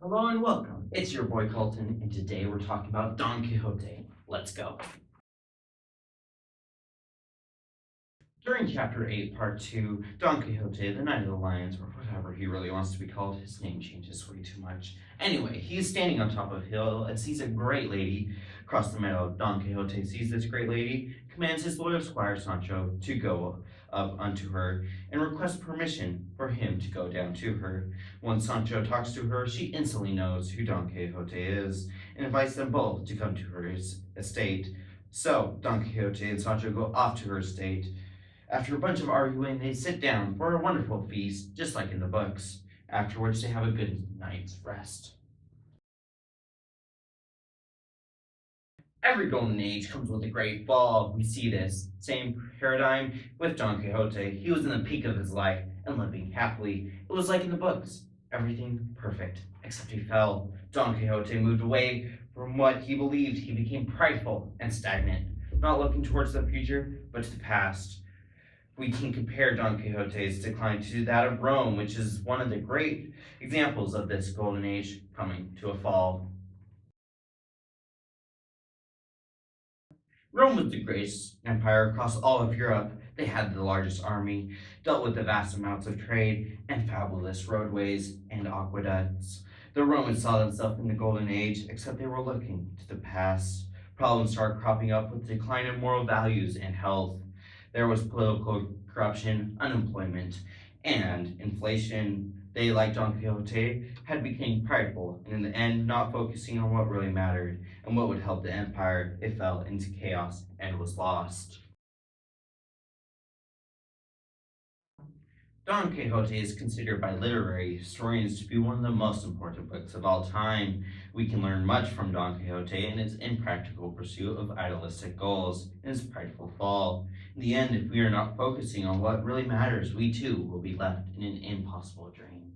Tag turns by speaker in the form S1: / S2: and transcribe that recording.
S1: Hello and welcome. It's your boy Colton, and today we're talking about Don Quixote. Let's go. During Chapter 8, Part 2, Don Quixote, the Knight of the Lions, or whatever he really wants to be called, his name changes way too much. Anyway, he's standing on top of a hill and sees a great lady across the meadow. Don Quixote sees this great lady, commands his loyal squire Sancho to go up unto her and request permission for him to go down to her. When Sancho talks to her, she instantly knows who Don Quixote is and invites them both to come to her estate. So Don Quixote and Sancho go off to her estate. After a bunch of arguing, they sit down for a wonderful feast, just like in the books, after which they have a good night's rest. Every golden age comes with a great fall. We see this same paradigm with Don Quixote. He was in the peak of his life and living happily. It was like in the books. Everything perfect, except he fell. Don Quixote moved away from what he believed. He became prideful and stagnant, not looking towards the future, but to the past. We can compare Don Quixote's decline to that of Rome, which is one of the great examples of this golden age coming to a fall. Rome was the greatest empire across all of Europe. They had the largest army, dealt with the vast amounts of trade, and fabulous roadways and aqueducts. The Romans saw themselves in the Golden Age, except they were looking to the past. Problems started cropping up with the decline in moral values and health. There was political corruption, unemployment, and inflation. They, like Don Quixote, had become prideful, and in the end, not focusing on what really mattered and what would help the empire. It fell into chaos and was lost. Don Quixote is considered by literary historians to be one of the most important books of all time. We can learn much from Don Quixote and his impractical pursuit of idealistic goals and his prideful fall. In the end, if we are not focusing on what really matters, we too will be left in an impossible dream.